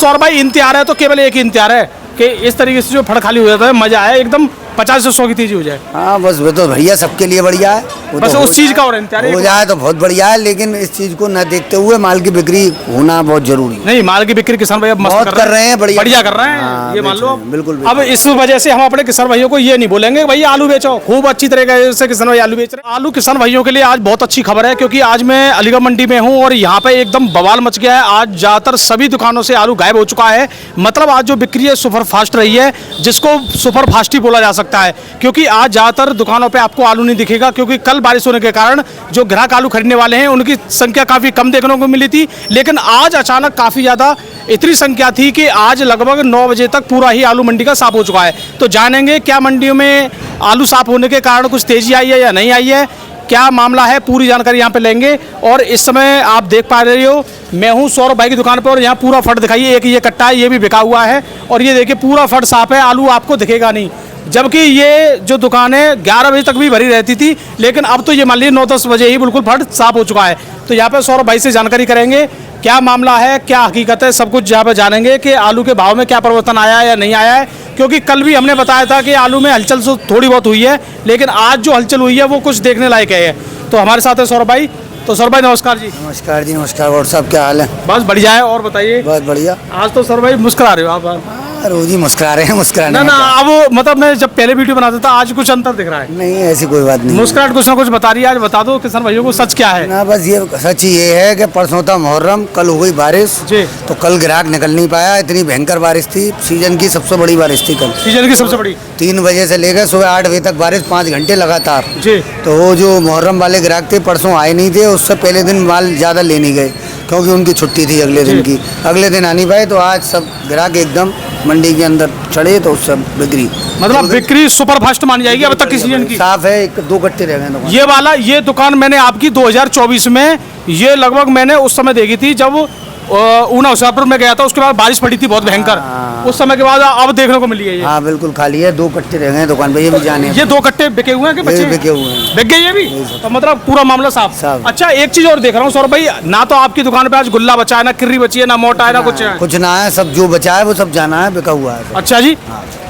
सौरभ भाई इंतजार है तो केवल एक ही इंतजार है कि इस तरीके से जो फड़ खाली हो जाता है मजा आए, एकदम 50 से 100 की तेजी हो जाए। हाँ बस वो तो भैया सबके लिए बढ़िया है, वो बस तो उस चीज का और इंतजार हो जाए तो बहुत बढ़िया है, लेकिन इस चीज को न देखते हुए माल की बिक्री होना बहुत जरूरी है। नहीं, माल की बिक्री किसान भाई अब मस्त बहुत कर रहे हैं, बढ़िया कर रहे हैं। हाँ, ये मान लो बिल्कुल। अब इस वजह से हम अपने किसान भाइयों को ये नहीं बोलेंगे भैया आलू बेचो, खूब अच्छी तरीके से किसान भाई आलू बेच रहे हैं। आलू किसान भाइयों के लिए आज बहुत अच्छी खबर है, क्योंकि आज मैं अलीगढ़ मंडी में हूँ और यहाँ पे एकदम बवाल मच गया है। आज ज्यादातर सभी दुकानों से आलू गायब हो चुका है। मतलब आज जो बिक्री है सुपर फास्ट रही है, जिसको सुपर फास्ट ही बोला जा सकता है, क्योंकि आज ज्यादातर दुकानों पे आपको आलू नहीं दिखेगा, क्योंकि कल बारिश होने के कारण जो ग्राहक आलू खरीदने वाले हैं उनकी संख्या काफी कम देखने को मिली थी। लेकिन आज अचानक काफी ज्यादा इतनी संख्या थी कि आज लगभग 9 बजे तक पूरा ही आलू मंडी का साफ हो चुका है। तो जानेंगे क्या मंडियों में आलू साफ होने के कारण कुछ तेजी आई है या नहीं आई है, क्या मामला है, पूरी जानकारी यहाँ पे लेंगे। और इस समय आप देख पा रहे हो मैं हूँ सौरभ भाई की दुकान पर, और यहाँ पूरा फट दिखाइए, एक ये कट्टा है ये भी बिका हुआ है, और ये देखिए पूरा फट साफ है, आलू आपको दिखेगा नहीं। जबकि ये जो दुकान है 11 बजे तक भी भरी रहती थी, लेकिन अब तो ये मान लीजिए 9-10 बजे ही बिल्कुल फट साफ हो चुका है। तो यहाँ पे सौरभ भाई से जानकारी करेंगे क्या मामला है, क्या हकीकत है, सब कुछ यहाँ पे जानेंगे कि आलू के भाव में क्या परिवर्तन आया है या नहीं आया है। क्योंकि कल भी हमने बताया था कि आलू में हलचल थोड़ी बहुत हुई है, लेकिन आज जो हलचल हुई है वो कुछ देखने लायक है। तो हमारे साथ है सौरभ भाई। तो सौरभ भाई नमस्कार जी। नमस्कार जी, नमस्कार। और सब क्या हाल है? बस बढ़िया है, और बताइए। बहुत बढ़िया। आज तो सौरभ भाई मुस्कुरा रहे हो आप। रोज ही मुस्कुरा रहे हैं, मुस्कुराने ना में ना, क्या? अब मतलब मैं जब पहले वीडियो बनाता था आज कुछ अंतर दिख रहा है। नहीं ऐसी कोई बात नहीं। मुस्कुराहट कुछ ना कुछ बता रही है। आज बता दो किसान भाइयों को सच क्या है। ना बस ये सच ये है कि परसों था मुहर्रम, कल हो गई बारिश जी। तो कल ग्राहक निकल नहीं पाया, इतनी भयंकर बारिश थी, सीजन की सबसे बड़ी बारिश थी कल। सीजन की सबसे बड़ी 3 बजे से लेकर सुबह 8 बजे तक बारिश, 5 घंटे लगातार। जी। तो वो जो मुहर्रम वाले ग्राहक थे परसों आए नहीं थे, उससे पहले दिन माल ज़्यादा ले नहीं गए क्योंकि उनकी छुट्टी थी अगले दिन की, अगले दिन आ नहीं पाए। तो आज सब ग्राहक एकदम मंडी के अंदर चढ़े तो सब बिक्री, मतलब बिक्री सुपर फास्ट मानी जाएगी अब तक की सीजन की। साफ है, 1-2 कट्टे रह गए दुकान। ये वाला ये दुकान मैंने आपकी 2024 में, ये लगभग मैंने उस समय देखी थी जब ऊना होशियारपुर में गया था, उसके बाद बारिश पड़ी थी बहुत भयंकर। उस समय के बाद अब देखने को मिली है ये। हाँ बिल्कुल खाली है, 2 कट्टे रह गए दुकान पे, ये भी जाने। ये 2 कट्टे बिके हुए हैं कि बच्चे बिके हुए हैं? बिक गए ये भी, तो मतलब पूरा मामला साफ। अच्छा एक चीज और देख रहा हूँ सौरभ भाई, ना तो आपकी दुकान पे आज गुल्ला बचा है, ना किर्री बची है, ना मोटा है, ना कुछ है। कुछ ना है, सब जो बचा है वो सब जाना है, बिका हुआ है। अच्छा जी।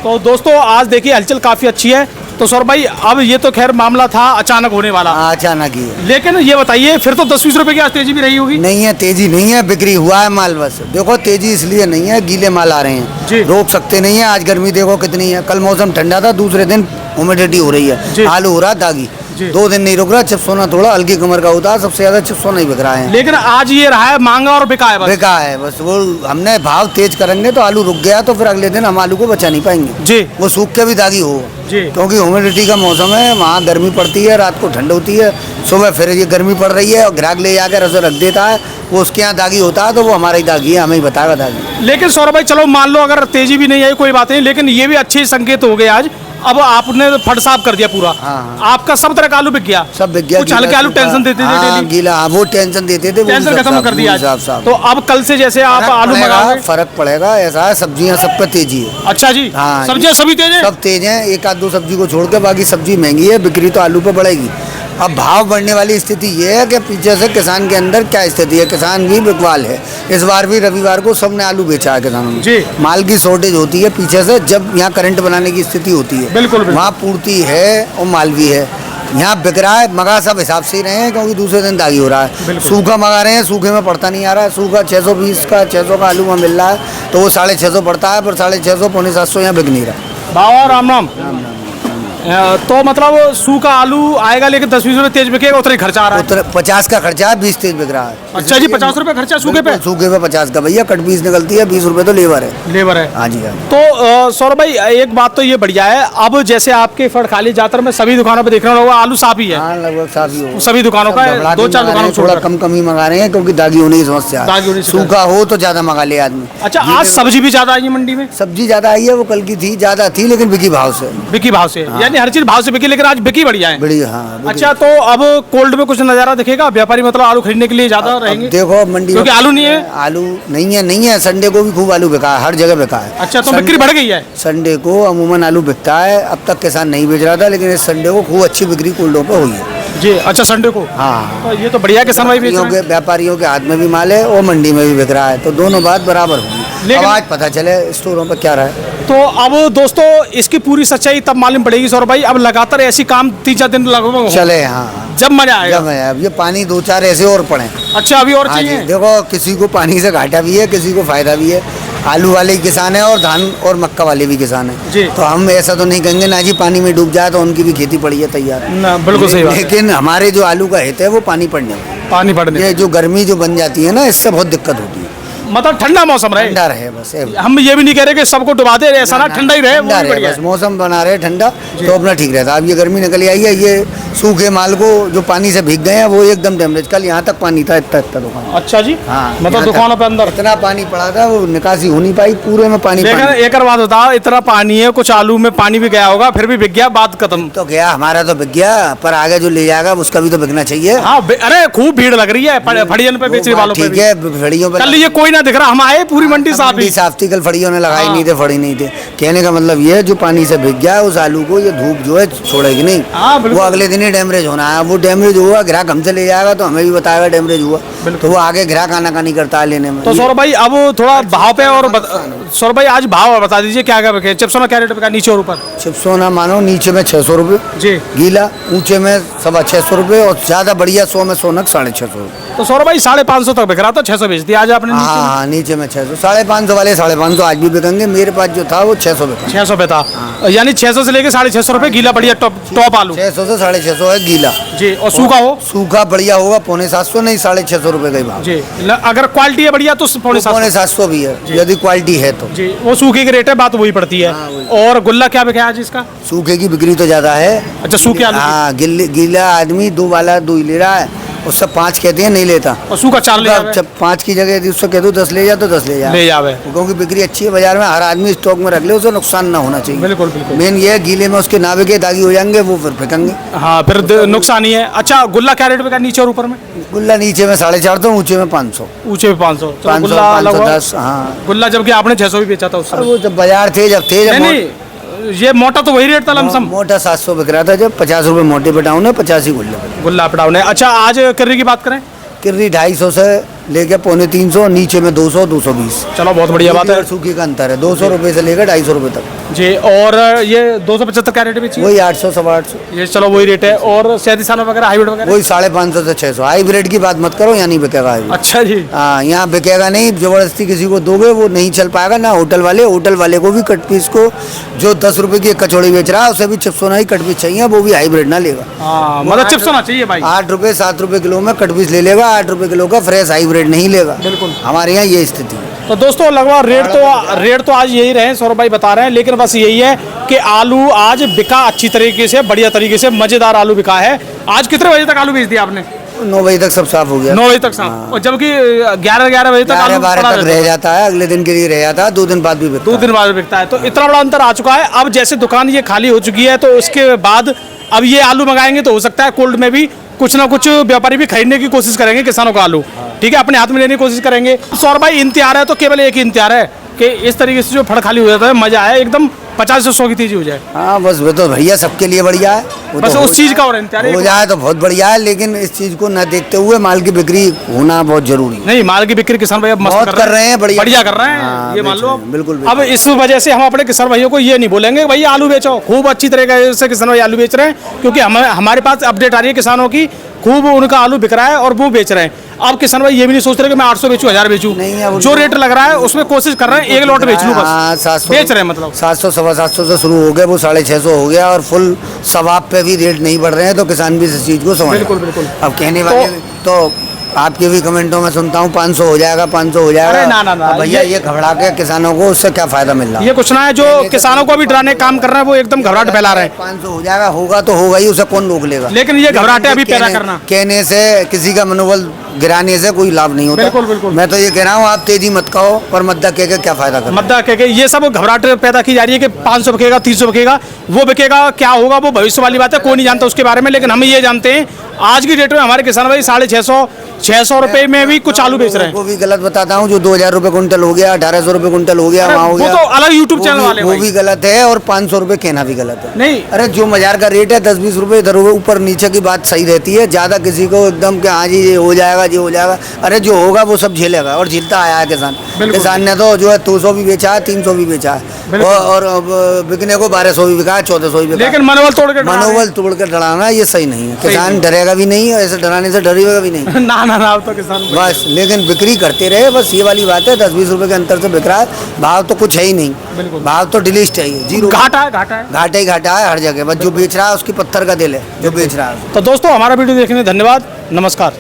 तो दोस्तों आज देखिए हलचल काफी अच्छी है। तो सौरभ भाई अब ये तो खैर मामला था अचानक होने वाला। अचानक ही है। लेकिन ये बताइए फिर तो 10-20 रुपए की आज तेजी भी रही होगी। नहीं है, तेजी नहीं है, बिक्री हुआ है माल। बस देखो तेजी इसलिए नहीं है, गीले माल आ रहे हैं जी। रोक सकते नहीं है। आज गर्मी देखो कितनी है, कल मौसम ठंडा था, दूसरे दिन ह्यूमिडिटी हो रही है, आलू हो रहा दागी। 2 दिन नहीं रुक रहा, चिप्स होना थोड़ा हल्की कमर का होता है, सबसे ज्यादा चिप्स नहीं बिक रहा है। लेकिन आज ये रहा है मांगा और बिका है बस। बिका है बस, वो हमने भाव तेज करेंगे तो आलू रुक गया तो फिर अगले दिन हम आलू को बचा नहीं पाएंगे जी। वो सूख के भी दागी हो जी। क्योंकि ह्यूमिडिटी का मौसम है, वहाँ गर्मी पड़ती है, रात को ठंड होती है, सुबह फिर ये गर्मी पड़ रही है और ग्राहक ले जाकर रस रख देता है, वो उसके यहाँ दागी होता है तो वो हमारा ही दागी है, हमें ही बताएगा दागी। लेकिन सौरभ भाई चलो मान लो अगर तेजी भी नहीं आई कोई बात नहीं, लेकिन ये भी अच्छे संकेत हो गए आज। अब आपने फट साफ कर दिया पूरा। हाँ। आपका सब तरह का आलू बिक गया। सब बिक गया। कुछ हल्के आलू टेंशन देते थे डेली। गीला वो टेंशन देते थे, टेंशन खत्म कर दिया आज। तो अब कल से जैसे आप आलू मंगाओगे फर्क पड़ेगा, ऐसा है सब्जियां सब पे तेजी है। अच्छा जी। हाँ, सब्जियां सभी तेज है, सब तेज हैं, 1-2 सब्जी को छोड़ के बाकी सब्जी महंगी है, बिक्री तो आलू पे बढ़ेगी। अब भाव बढ़ने वाली स्थिति ये है कि पीछे से किसान के अंदर क्या स्थिति है, किसान भी बिकवाल है। इस बार भी रविवार को सबने आलू बेचा है किसानों ने जी। माल की शॉर्टेज होती है पीछे से, जब यहाँ करंट बनाने की स्थिति होती है बिल्कुल वहाँ पूर्ति है और माल भी है। यहाँ बिक रहा है, मगा सब हिसाब से ही रहे हैं क्योंकि दूसरे दिन दागी हो रहा है। सूखा मंगा रहे हैं, सूखे में पड़ता नहीं आ रहा है। सूखा 620 का 600 का आलू वहाँ मिल रहा है तो वो 650 पड़ता है, पर 650 पौने 700 यहाँ बिक नहीं रहा। बाबा राम राम। तो मतलब सूखा आलू आएगा लेकिन 10-20 रुपए तेज बिकेगा, उतना ही खर्चा आ रहा है। 50 का खर्चा है, 20 तेज बिक रहा है। अच्छा जी, 50 रुपए खर्चा सूखे पे? सूखे पे 50 का भैया, कट 20 निकलती है, 20 रुपए तो लेबर है। लेबर है। हाँ जी हाँ। तो सौरभ भाई एक बात तो ये बढ़िया है, अब जैसे आपके फड़ खाली ज्यादातर में सभी दुकानों पे देख रहा हूँ आलू साफ ही है। हाँ लगभग साफ ही हो सभी दुकानों का, 2-4 दुकानों थोड़ा कम ही मंगा रहे हैं क्योंकि दागी होने की समस्या है। सूखा हो तो ज्यादा मंगा ले आदमी। अच्छा आज सब्जी भी ज्यादा आई है मंडी में? सब्जी ज्यादा आई है, वो कल की थी, ज्यादा थी लेकिन बिकी भाव से। बिकी भाव से, यानी हर चीज भाव से बिकी, लेकिन आज बिकी बढ़िया है। बढ़िया हाँ। अच्छा तो अब कोल्ड में कुछ नजारा दिखेगा, व्यापारी मतलब आलू खरीदने के लिए ज्यादा रहेंगे? देखो मंडी क्योंकि आलू नहीं है। आलू नहीं है, संडे को भी खूब आलू बिका है, हर जगह बिका है। अच्छा तो बिक्री बढ़ गई है? संडे को अमूमन आलू बिकता है, अब तक किसान नहीं बेच रहा था, लेकिन इस संडे को खूब अच्छी बिक्री कोल्डों पे हुई है जी। अच्छा संडे को? हाँ तो ये तो बढ़िया किसान भाई बेच रहे हैं। व्यापारियों के हाथ में भी माल है और मंडी में भी बिक रहा है, तो दोनों बात बराबर होगी। लेकिन- अब आज पता चले स्टोरों पर क्या रहा है। तो अब दोस्तों इसकी पूरी सच्चाई तब मालूम पड़ेगी सौरभ भाई। अब लगातार ऐसी काम 3-4 दिन लगभग हो, चले हाँ, जब मजा आएगा। जब है, अब ये पानी 2-4 ऐसे और पड़े। अच्छा अभी और हाँ जी, चाहिए। देखो किसी को पानी से घाटा भी है, किसी को फायदा भी है। आलू वाले किसान है और धान और मक्का वाले भी किसान जी। है। तो हम ऐसा तो नहीं कहेंगे ना जी पानी में डूब जाए तो उनकी भी खेती पड़ी है तैयार। ना बिल्कुल सही बात है। लेकिन हमारे जो आलू का हित है वो पानी पड़ने में। पानी पड़ने ये जो गर्मी जो बन जाती है ना, इससे बहुत दिक्कत होती है। मतलब ठंडा मौसम रहे। ठंडा रहे बस ये। हम ये भी नहीं कह रहे कि सबको डुबा दे, ऐसा ना, ठंडा ही रहे, वो ठंडा भी रहे बढ़िया बस, है। मौसम बना रहे ठंडा तो अपना ठीक रहता। अब ये गर्मी निकली आई है, ये सूखे माल को जो पानी से भीग गए हैं वो एकदम डैमेज। कल यहाँ तक पानी था, इतना इतना दुकान। अच्छा जी। हाँ, मतलब यहाँ दुकानों तक पे अंदर। इतना पानी पड़ा था, वो निकासी हो नहीं पाई, पूरे में पानी लेकिन पानी। एक और बात बताओ, इतना पानी है, कुछ आलू में पानी भी गया होगा, फिर भी बिक गया, बात खत्म। तो क्या हमारा तो बिक गया, पर आगे जो ले जाएगा उसका भी तो बिकना चाहिए। हाँ अरे खूब भीड़ लग रही है फड़ियन पे, बेचने वालों पे ठीक भी। है, फड़ियों पे कल ये कोई ना दिख रहा, हम आए पूरी मंडी साफ ही। साफ थी, कल फड़ियों ने लगाई हाँ। नहीं थे, फड़ी नहीं थे। कहने का मतलब ये है जो पानी से भीग गया उस आलू को ये धूप जो है छोड़ेगी नहीं। हाँ, बिल्कुल। वो अगले दिन ही डैमेज होना है। वो डैमेज हुआ, ग्राहक हमसे ले जाएगा तो हमें भी बताएगा डैमेज हुआ, तो वो आगे ग्राहक आनाकानी करता है लेने में। तो सौरभ भाई अब थोड़ा भाव पे और सौरभ भाई आज भाव बता दीजिए क्या क्या बिके। चिप्सों में क्या रेट बिका, नीचे और ऊपर? चिप्सों ना मानो नीचे में 600 रुपये जी। गीला, ऊंचे में 650 रुपये और ज्यादा बढ़िया 100 में सोनक 650 रुपये। तो सौरभ भाई 550 तक बिक रहा था, 600 बेच दिया आज आपने नीचे। हाँ हाँ, नीचे में 600, 550 वाले 550 आज भी बिकेंगे। मेरे पास जो था वो 600 बिका। 600 पे था, यानी 600 से लेके 650 रुपए गीला बढ़िया टॉप आलू। 600 से 650 है गीला जी। और सूखा हो? सूखा बढ़िया होगा 750, नहीं 650 रुपये का ही भाव। जी। अगर क्वालिटी है बढ़िया तो 750। 750 भी है यदि क्वालिटी है तो। जी। वो सूखे के रेट है, बात वही पड़ती है। हाँ, वही। और गुल्ला क्या बिका आज इसका? सूखे की बिक्री तो ज्यादा है। अच्छा सूखे आलू की। हाँ, गीला आदमी 2 वाला 2 ही ले रहा है, उससे 5 कहते हैं नहीं लेता। और सूखा 4 ले जावे। जब 5 की जगह यदि उससे कह दो 10 ले जा तो 10 ले जा, ले जावे। क्योंकि बिक्री अच्छी है बाजार में। हर आदमी स्टॉक में रख ले, उसे नुकसान ना होना चाहिए। बिल्कुल बिल्कुल। मेन ये है गीले में उसके नावे के दागी हो जाएंगे, वो फिर फेंकेंगे। हाँ फिर नुकसान ही है। अच्छा गुल्ला क्या रेट बिका नीचे और ऊपर में? गुल्ला नीचे में 450, ऊंचे में 500। ऊंचे में 500। 500, गुल्ला लगभग 510। हाँ, गुल्ला जबकि आपने 600 भी बेचा था उस और समय। वो जब बाजार थे जब नहीं ये मोटा तो वही रेट था लमसम। मोटा 700 बिक रहा था जब, 50 रुपये मोटे पे डाउन है, 50 ही गुल्ले पे। गुल्ला अप डाउन है। अच्छा आज कर्री की बात करें? किर्री 250 से लेके 250, नीचे में 200, 220। चलो बहुत बढ़िया बात है। सूखी का अंतर है 200 रुपये से लेकर 250 रुपये तक। जी। और ये 275 क्या रेट बेची? वही 800, 850। ये चलो वही रेट है। और सैंतीसाना वगैरह हाइब्रिड वगैरह? वही 550 से 600। हाइब्रिड की बात मत करो, यहाँ नहीं बिकेगा हाइब्रिड। अच्छा जी। हाँ, यहाँ बिकेगा नहीं। जबरदस्ती किसी को दोगे वो नहीं चल पाएगा ना। होटल वाले को भी कट पीस को जो 10 रुपए की एक कचौड़ी बेच रहा है उसे भी चिप्स होना ही कट पीस चाहिए, वो भी हाइब्रिड ना लेगा। हाँ मतलब चिप्स होना चाहिए भाई। 8 रुपये 7 रुपये किलो में कट पीस ले लेगा, 8 रुपये किलो का फ्रेश हाइब्रिड नहीं लेगा। बिल्कुल। हमारे यहाँ ये स्थिति है। तो दोस्तों लगभग रेट तो आज यही रहे, सौरभ भाई बता रहे हैं। लेकिन बस यही है कि आलू आज बिका अच्छी तरीके से, बढ़िया तरीके से, मजेदार आलू बिका है। आज कितने बजे तक आलू बेच दिया आपने? 9 बजे तक सब साफ हो गया। 9 बजे तक साफ। और जबकि 11 बजे तक आलू 12 पड़ा तक रह जाता है, अगले दिन के लिए रह जाता है, 2 दिन बाद भी बिकता 2 दिन बाद बिकता है। तो इतना बड़ा अंतर आ चुका है। अब जैसे दुकान ये खाली हो चुकी है तो उसके बाद अब ये आलू मंगाएंगे तो हो सकता है कोल्ड में भी कुछ ना कुछ व्यापारी भी खरीदने की कोशिश करेंगे किसानों का आलू। ठीक है, अपने हाथ में लेने की कोशिश करेंगे। सौरभ भाई इंतजार है तो केवल एक ही इंतजार है कि इस तरीके से जो फड़ खाली हो जाता है मजा आए, एकदम 50 से 100 की तेजी हो जाए। हाँ बस वो तो भैया सबके लिए बढ़िया है। वो बस तो उस चीज का और इंतजार है। हो जाए तो बहुत बढ़िया है, लेकिन इस चीज को न देखते हुए माल की बिक्री होना बहुत जरूरी है। नहीं माल की बिक्री किसान भाई अब मस्त बहुत कर रहे हैं, बढ़िया कर रहे हैं। हाँ, ये मान लो बिल्कुल। अब इस वजह से हम अपने किसान भाइयों को ये नहीं बोलेंगे भैया आलू बेचो। खूब अच्छी तरीके से किसान भाई आलू बेच रहे हैं, क्योंकि हमारे पास अपडेट आ रही है किसानों की, खूब उनका आलू बिक रहा है और वो बेच रहे हैं। अब किसान भाई ये भी नहीं सोच रहे कि मैं 800 बेचूं, 1000 बेचूं। जो रेट लग रहा है उसमें कोशिश कर रहे हैं एक लॉट बेच लूं बस। 700 बेच रहे हैं मतलब 700, 750 से शुरू हो गए, वो 650 हो गया और फुल सवाब पे भी रेट नहीं बढ़ रहे हैं, तो किसान भी इस चीज को समझ। बिल्कुल बिल्कुल। अब कहने वाले तो आपके भी कमेंटों में सुनता हूँ 500 हो जाएगा, 500 हो जाएगा। अरे ना अब भैया ये घबरा के किसानों को उससे क्या फायदा मिल रहा है? ये कुछ ना है, जो किसानों को भी डराने का काम कर रहे हैं वो एकदम घबराहट फैला रहे हैं। 500 हो जाएगा, होगा तो होगा ही, उसे कौन रोक लेगा? लेकिन ये घबराहटें अभी पैदा करना, कहने से किसी का मनोबल गिराने से कोई लाभ नहीं होता। बिल्कुल बिल्कुल। मैं तो ये कह रहा हूँ आप तेजी मत कहो, पर मद्दा कह के क्या फायदा कर? मद्दा कह के ये सब घबराहट पैदा की जा रही है कि 500 बिकेगा, 300 बिकेगा, वो बिकेगा, क्या होगा वो भविष्य वाली बात है, कोई नहीं जानता उसके बारे में। लेकिन हम ये जानते हैं आज की डेट में हमारे किसान भाई 650 रुपए में भी कुछ आलू बेच रहे हैं। वो भी गलत बताता हूँ, जो 2000 रुपए कुंटल हो गया, 1800 रुपए कुंटल हो गया, अरे वहाँ हो वो गया, तो अलग यूट्यूब वो चैनल भी- वाले वो भाई। भी गलत है, और 500 रुपए कहना भी गलत है। नहीं अरे जो बाजार का रेट है 10-20 रुपए इधर ऊपर नीचे की बात सही रहती है, ज्यादा किसी को एकदम कि हाँ जी ये हो जाएगा, ये हो जाएगा, अरे जो होगा वो सब झेलेगा, और झेलता आया है किसान। बिल्कुल। किसान ने तो जो है 200 भी बेचा है, 300 भी बेचा है, बिल्कुल। और अब बिकने को 1200 भी बिका है, 1400 भी बिका है। लेकिन मनोबल तोड़ के डरा रहे मनोबल तोड़ कर डराना ये सही नहीं है। सही किसान नहीं। डरेगा भी नहीं, ऐसे डराने से डरेगा भी नहीं। हैं। ना ना ना अब तो किसान बस लेकिन बिक्री करते रहे, बस ये वाली बात है। 10-20 रुपए के अंतर से बिक रहा है, भाव तो कुछ है ही नहीं, बिल्कुल। भाव तो डिलीस्ट है, ये जीरो, घाटा है घाटा है। घाटा ही घाटा है हर जगह। बस जो बेच रहा है उसकी पत्थर का दिल है, जो बेच रहा है। तो दोस्तों हमारा वीडियो देखने धन्यवाद, नमस्कार।